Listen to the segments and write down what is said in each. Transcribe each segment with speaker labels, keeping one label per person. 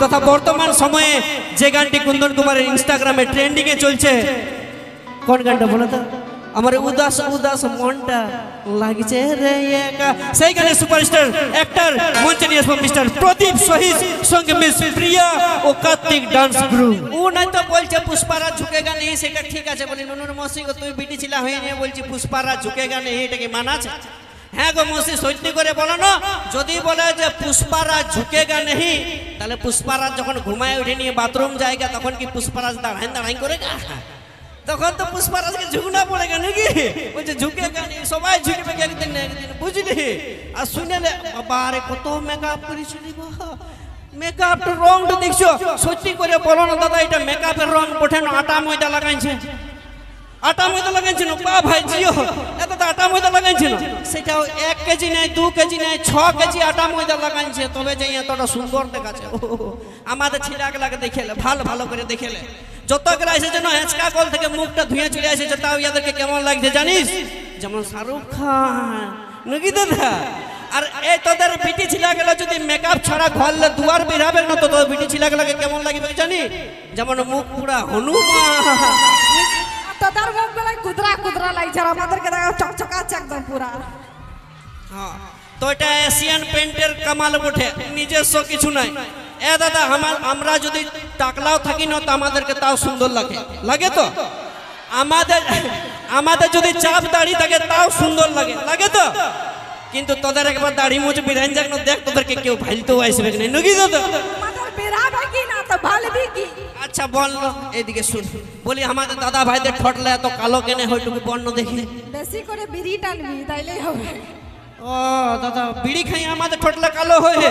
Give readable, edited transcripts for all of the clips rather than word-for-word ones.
Speaker 1: তথা বর্তমান সময়ে যে গানটি কুন্দন কুমারের ইনস্টাগ্রামে ট্রেন্ডিংয়ে চলছে, কোন গানটা বলো তো? আমার উদাস উদাস মনটা লাগছে রে একা, সেই গানের সুপারস্টার অ্যাক্টর মঞ্চে নিয়ে আসবো মিস্টার প্রদীপ শহীদ সঙ্গে মিস প্রিয়া ও কার্তিক ডান্স গ্রুপ। ও নাই তো বলছে পুষ্পারাজ ঝুঁকেগা নেই, সেটা ঠিক আছে বলি নুনুর মসি গো তুই বিটি ছিলা হয়ে নিয়ে বলছি পুষ্পারাজ ঝুঁকেগা নেই, এটা কি মানা আছে? হ্যাঁ গো মসি সত্যি করে বলো না, যদি বলে যে পুষ্পারাজ ঝুঁকেগা নেই তাহলে পুষ্পারাজ যখন ঘুমায় উঠে নিয়ে বাথরুম যায়গা তখন কি পুষ্পারাজ দাঁড়াই দাঁড়াই করেগা? তখন তো পুষ্পারাজকে ঝুঁকনা পড়েগা নাকি? বলছে ঝুঁকেগা নেই, সবাই ঝুঁকবে একদিন না একদিন, বুঝলি? আর শুনে বাবা রে কত মেকআপ করেছিলি, মেকআপটা রংটা দেখছো? সত্যি করে বলো না দাদা, এটা মেকআপের রং ওঠে না, আটা ময়দা লাগাইছে, আটা ময়দা লাগাইছে না বা ভাই জিও, এত তো আটা ময়দা লাগাইছে না, সেটাও 1 কেজি নেই 2 কেজি নেই 6 কেজি আটা ময়দা লাগাইছে, তবে যে এতটা সুন্দর দেখাচ্ছে। আমাদের ছিলাগুলাকে দেখেলে ভালো ভালো করে দেখেলে, যত গেলা এসেছে না হেঁচকা কল থেকে মুখটা ধুয়ে চলে এসেছে, তাও ইয়াদেরকে কেমন লাগছে জানিস? যেমন শাহরুখ খান নাকি দাদা। আর এই তোদের বিটি ছিলাগুলা যদি মেকআপ ছাড়া ঘরলে দুয়ার বেরাবে না তো তোদের বিটি ছিলাগুলাকে কেমন লাগবে জানি? যেমন মুখ পুরা হনুমান,
Speaker 2: তোদের মুখগুলো কুদরা কুদরা লাগছে, আর আমাদেরকে দেখো চকচকা আছে একদম পুরা।
Speaker 1: হ্যাঁ তো এটা এশিয়ান পেন্টের কামাল বটে, নিজস্ব কিছু নাই। এ দাদা আমরা যদি টাকলাও থাকি না তো আমাদেরকে তাও সুন্দর লাগে, লাগে তো? আমাদের যদি চাপ দাড়ি থাকে তাও সুন্দর লাগে, লাগে তো? কিন্তু তোদের একবার দাড়ি মুছ বিরান যাক না, দেখ তোদেরকে কেউ ভাইলতেও আসবে না নাকি দাদা? আচ্ছা বল এইদিকে শুন, বলি আমাদের দাদা ভাইদের ঠটলে এত কালো কেনে হয়টুকু বর্ণ দেখি,
Speaker 2: বেশি করে বিড়ি টানবি তাইলেই হবে।
Speaker 1: ও দাদা বিড়ি খাই আমাদের ঠটলে কালো হয়ে,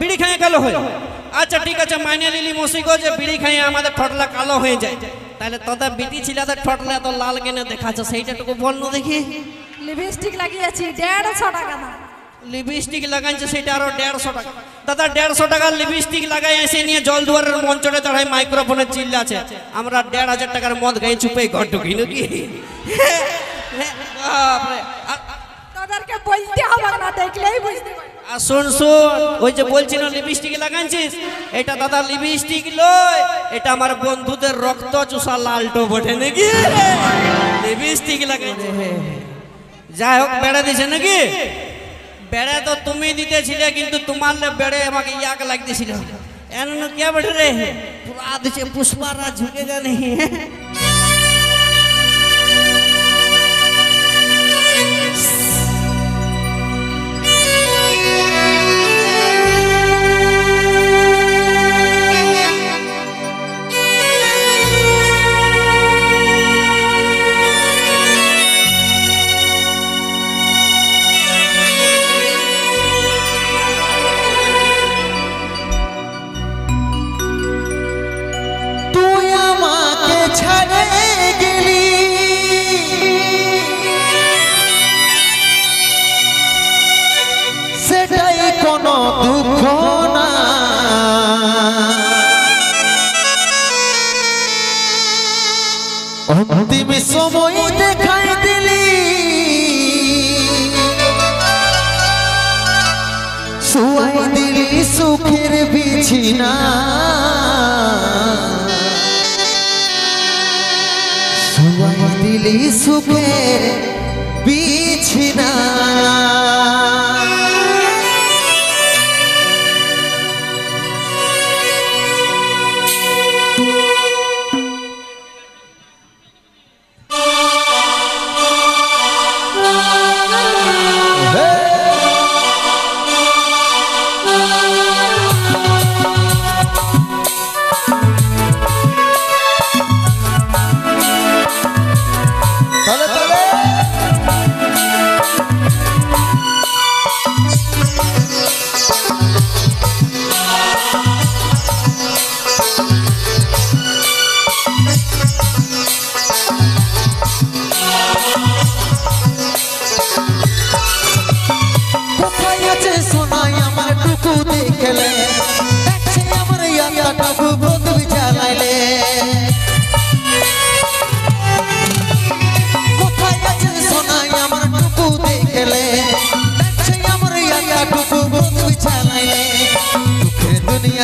Speaker 1: বিড়ি খাই কালো হয়ে। আচ্ছা ঠিক আছে মাইনে নিলি মসিগো যে বিড়ি খাই আমাদের ঠটলা কালো হয়ে যায়, তাহলে তোদের বিটি ছিলাদের ঠটলা এত লাল কেনে দেখাচ্ছে সেইটাটুকু বর্ণ দেখি।
Speaker 2: লিপস্টিক লাগিয়েছি 150 টাকা দাম,
Speaker 1: লিপস্টিক লাগাইছে সেটা আরো 150 টাকা। দাদা 150 টাকার লিপস্টিক লাগাই এসে নিয়ে জল দুয়ারের মঞ্চে দাঁড়ায় মাইক্রোফোনে চিল্লাছে, আমরা 1,500 টাকার মদ গাই চুপে ঘর ঢুকি নাকি?
Speaker 2: তোদেরকে বলতে হবে না, দেখলেই বুঝতে পারবি।
Speaker 1: আর শুন শুন, ওই যে বলছি না লিপস্টিক লাগাইছিস, এটা দাদা লিপস্টিক লয়, এটা আমার বন্ধুদের রক্ত চুষা লালটো বটে নাকি? লিপস্টিক লাগাইছে, যাই হোক বেড়া দিছে নাকি? বেড়ে তো তুমি দিতেছিলে, কিন্তু তোমার বেড়ে আমাকে ইয়াক লাগতেছিল, এন কে বেড়ে রে পুরা দিছে পুষ্পারাজ ঝুঁকেগা নেই।
Speaker 3: দুঃখ না অন্তিম সময় দেখাই দিলি, শুয়াই দিলি সুখের বিছিনা, শুয়াই দিলি সুখের বিছিনা।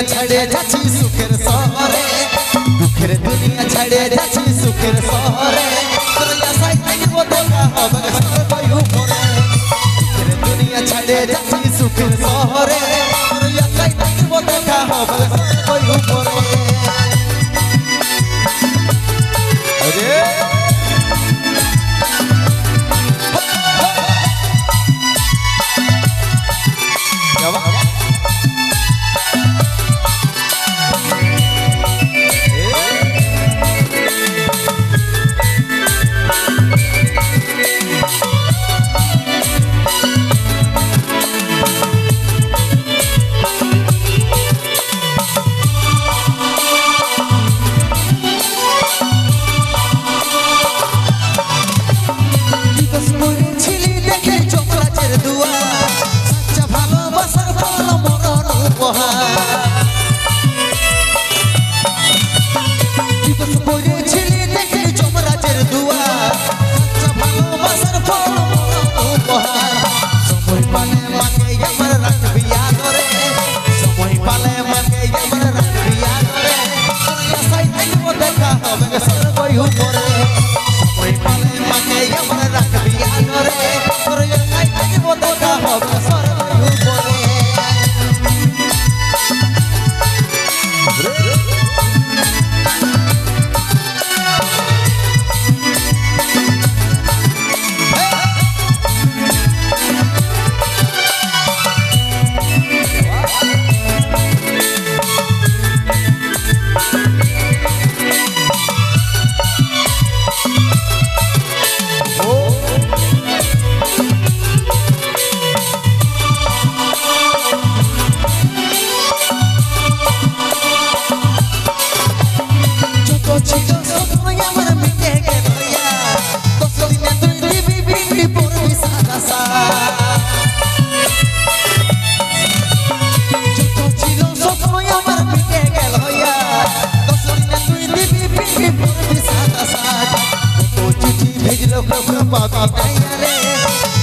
Speaker 3: ছাড়ে যাচ্ছি সুখের শহরে দুঃখের দুনিয়া ছাড়ে যাচ্ছি সুখের শহরে তোর আশায় থাকবো দেখা হবে সর্বই উপরে দুঃখের দুনিয়া ছাড়ে যাচ্ছি সুখের শহরে তোর আশায় থাকবো দেখা হবে সর্বই উপরে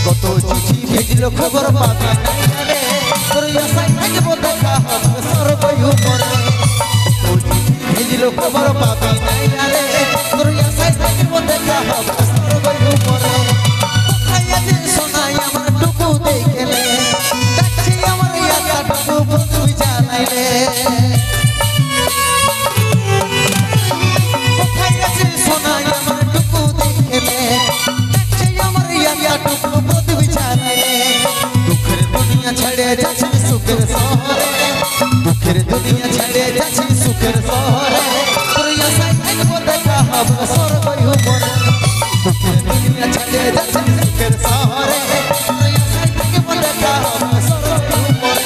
Speaker 3: কত চিঠি ভেজলো খবর পাবি রে তোর আশায় থাকবো দেখা হবে সর্বই উপরে কত চিঠি ভেজলো খবর পাবি রে তোর আশায় থাকবো দেখা হবে সর্বই উপরে কোথায় আছে সোনাই আমার টুকু দেখলে কাছে আমার আশা টুকু তুই জানাইলে কোথায় আছে সোনাই আমার টুকু দেখলে দুঃখের দুনিয়া ছেড়ে যাচ্ছি সুখের শহরে দুঃখের দুনিয়া ছেড়ে যাচ্ছি সুখের শহরে তোর আশায় থাকবো দেখা হবে সর্বই উপরে দুঃখের দুনিয়া ছেড়ে যাচ্ছি সুখের শহরে তোর আশায় থাকবো দেখা হবে সর্বই উপরে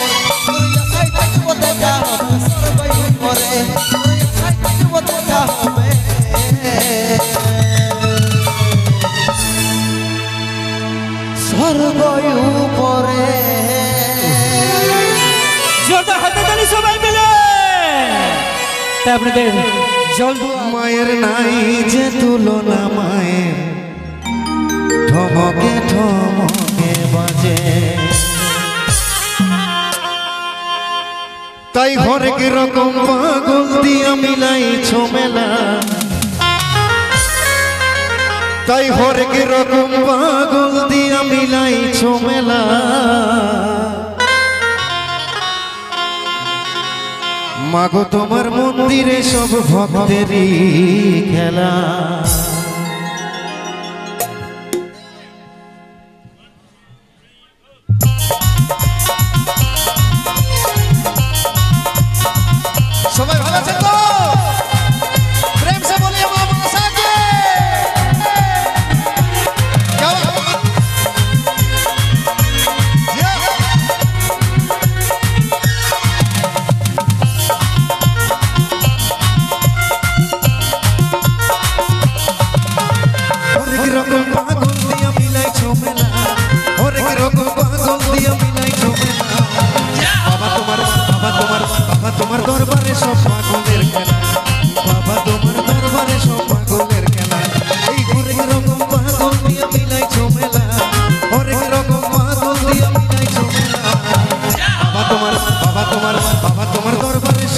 Speaker 3: তোর আশায় থাকবো দেখা হবে সর্বই উপরে তোর আশায় থাকবো দেখা হবে সর্বই উপরে
Speaker 1: জোরদার হাতে তালি সবাই মিলে তাই আপনাদের জল
Speaker 3: মায়ের নাই যে তুলনা মায়ের ঠমকে ঠমকে বাজে তাই হরেক রকম পাগল দিয়া মিলাইছো মেলা তাই হরেক রকম পাগল দিয়া মিলাইছো মেলা মাগো তোমার মন্দিরে সব ভক্তেরই খেলা সবাই ভালো আছেন তো প্রেম সে বলিয়ে মা মনসাকে তোমার দরবারে সব পাগলের খেলা বাবা তোমার দরবারে সব পাগলের খেলা এই হরেক রকম পাগল দিয়া মিলাইছো মেলা হরেক রকম পাগল দিয়া মিলাইছো মেলা বাবা তোমার দরবারে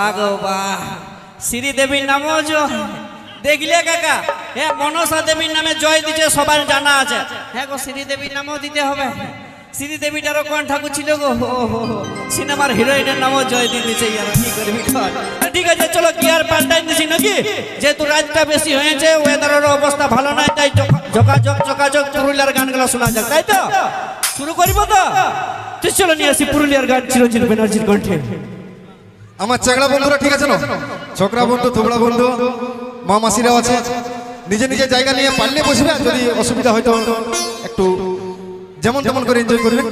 Speaker 1: বাহ গো বাহ, শ্রীদেবীর নামও জয়। দেখলে কাকা, হ্যাঁ মনসা দেবীর নামে জয় দিচ্ছে সবার জানা আছে। হ্যাঁ গো শ্রীদেবীর নামও দিতে হবে। শ্রীদেবীটারও কোন ঠাকুর ছিল গো, সিনেমার হিরোইনের নামও জয় দিয়ে দিচ্ছে। ইয়ার কি করবি কর। ঠিক আছে চলো কি আর পাল্টাই দিছি নাকি, যেহেতু রাতটা বেশি হয়েছে, ওয়েদারের অবস্থা ভালো নয়, তাই যোগাযোগ পুরুলিয়ার গানগুলো শোনা যাক, তাই তো শুরু করবো তো। তুই চলো নিয়ে আসি পুরুলিয়ার গান চিরঞ্জিত ব্যানার্জির কণ্ঠে।
Speaker 4: আমার চেগড়া বন্ধুরা ঠিক আছে না, ছোকরা বন্ধু থোবড়া বন্ধু মা মাসিরাও আছে, নিজে নিজে জায়গা নিয়ে পারলে বসবে, আর যদি অসুবিধা হয়তো একটু যেমন তেমন করে এনজয় করবেন।